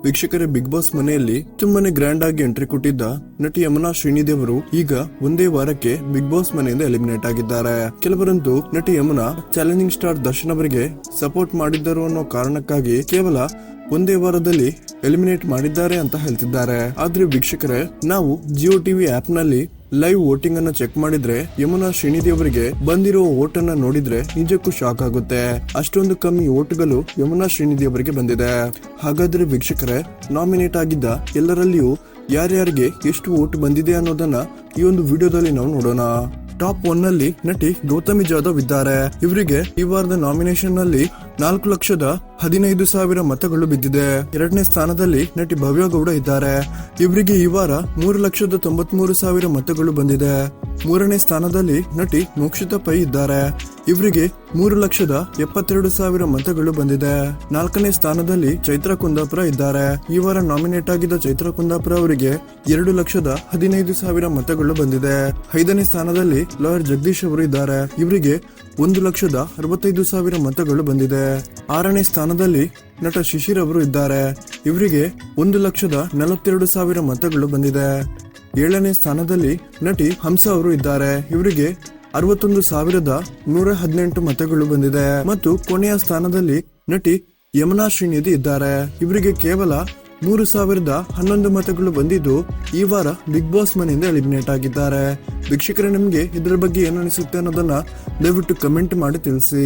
ವೀಕ್ಷಕರೇ, big boss ಮನೆಯಲ್ಲಿ ತುಂಬಾನೇ ಗ್ರ್ಯಾಂಡ್ ಆಗಿ ಎಂಟ್ರಿ ಕೊಟ್ಟಿದ್ದ ನಟಿ ಯಮುನಾ ಶ್ರೀನಿಧಿ ಅವರು ಈಗ ಒಂದೇ ವಾರಕ್ಕೆ ಬಿಗ್ ಬಾಸ್ ಮನೆಯಿಂದ ಎಲಿಮಿನೇಟ್ ಆಗಿದ್ದಾರೆ. ಕೆಲವರಂತೂ ನಟಿ ಯಮುನಾ ಚಾಲೆಂಜಿಂಗ್ ಸ್ಟಾರ್ ದರ್ಶನ್ ಅವರಿಗೆ ಸಪೋರ್ಟ್ ಮಾಡಿದ್ದರು ಅನ್ನೋ ಕಾರಣಕ್ಕಾಗಿ ಕೇವಲ ಒಂದೇ ವಾರದಲ್ಲಿ ಎಲಿಮಿನೇಟ್ ಮಾಡಿದ್ದಾರೆ ಅಂತ ಹೇಳ್ತಿದ್ದಾರೆ. ಆದ್ರೆ ವೀಕ್ಷಕರೇ, ನಾವು ಜಿಯೋ ಟಿವಿ ಆಪ್ ನಲ್ಲಿ ಲೈವ್ ವೋಟಿಂಗ್ ಅನ್ನ ಚೆಕ್ ಮಾಡಿದ್ರೆ ಯಮುನಾ ಶ್ರೀನಿಧಿ ಅವರಿಗೆ ಬಂದಿರೋ ವೋಟ್ ಅನ್ನ ನೋಡಿದ್ರೆ ನಿಜಕ್ಕೂ ಶಾಕ್ ಆಗುತ್ತೆ. ಅಷ್ಟೊಂದು ಕಮ್ಮಿ ವೋಟ್ಗಳು ಯಮುನಾ ಶ್ರೀನಿಧಿ ಅವರಿಗೆ ಬಂದಿದೆ. ಹಾಗಾದ್ರೆ ವೀಕ್ಷಕರೇ, ನಾಮಿನೇಟ್ ಆಗಿದ್ದ ಎಲ್ಲರಲ್ಲಿಯೂ ಯಾರ್ಯಾರಿಗೆ ಎಷ್ಟು ವೋಟ್ ಬಂದಿದೆ ಅನ್ನೋದನ್ನ ಈ ಒಂದು ವಿಡಿಯೋದಲ್ಲಿ ನಾವು ನೋಡೋಣ. ಟಾಪ್ 1 ನಲ್ಲಿ ನಟಿ ಗೌತಮಿ ಜಾಧವ್ ಇದ್ದಾರೆ. ಇವರಿಗೆ ಈ ವಾರದ ನಾಮಿನೇಷನ್ ನಲ್ಲಿ 4,15,000 ಮತಗಳು ಬಿದ್ದಿದೆ. 2ನೇ ಸ್ಥಾನದಲ್ಲಿ ನಟಿ ಭವ್ಯ ಗೌಡ ಇದ್ದಾರೆ. ಇವರಿಗೆ ಈ ವಾರ 3,93,000 ಮತಗಳು ಬಂದಿದೆ. 3ನೇ ಸ್ಥಾನದಲ್ಲಿ ನಟಿ ಮೋಕ್ಷಿತಾ ಪೈ ಇದ್ದಾರೆ. ಇವರಿಗೆ 3,72,000 ಮತಗಳು ಬಂದಿದೆ. 4ನೇ ಸ್ಥಾನದಲ್ಲಿ ಚೈತ್ರ ಕುಂದಾಪುರ ಇದ್ದಾರೆ. ಈ ವಾರ ನಾಮಿನೇಟ್ ಆಗಿದ್ದ ಚೈತ್ರ ಕುಂದಾಪುರ ಅವರಿಗೆ 2,15,000 ಮತಗಳು ಬಂದಿದೆ. 5ನೇ ಸ್ಥಾನದಲ್ಲಿ ಲಾಯರ್ ಜಗದೀಶ್ ಅವರು ಇದ್ದಾರೆ. ಇವರಿಗೆ 1,65,000 ಮತಗಳು ಬಂದಿದೆ. 6ನೇ ಸ್ಥಾನದಲ್ಲಿ ನಟ ಶಿಶಿರ್ ಅವರು ಇದ್ದಾರೆ. ಇವರಿಗೆ 1,42,000 ಮತಗಳು ಬಂದಿದೆ. 7ನೇ ಸ್ಥಾನದಲ್ಲಿ ನಟಿ ಹಂಸ ಅವರು ಇದ್ದಾರೆ. ಇವರಿಗೆ 61,118 ಮತಗಳು ಬಂದಿದೆ. ಮತ್ತು ಕೊನೆಯ ಸ್ಥಾನದಲ್ಲಿ ನಟಿ ಯಮುನಾ ಶ್ರೀನಿಧಿ ಇದ್ದಾರೆ. ಇವರಿಗೆ ಕೇವಲ 3,011 ಮತಗಳು ಬಂದಿದ್ದು ಈ ವಾರ ಬಿಗ್ ಬಾಸ್ ಮನೆಯಿಂದ ಎಲಿಮಿನೇಟ್ ಆಗಿದ್ದಾರೆ. ವೀಕ್ಷಕರೇ, ನಿಮಗೆ ಇದರ ಬಗ್ಗೆ ಏನು ಅನಿಸುತ್ತೆ ಅನ್ನೋದನ್ನ ದಯವಿಟ್ಟು ಕಮೆಂಟ್ ಮಾಡಿ ತಿಳಿಸಿ.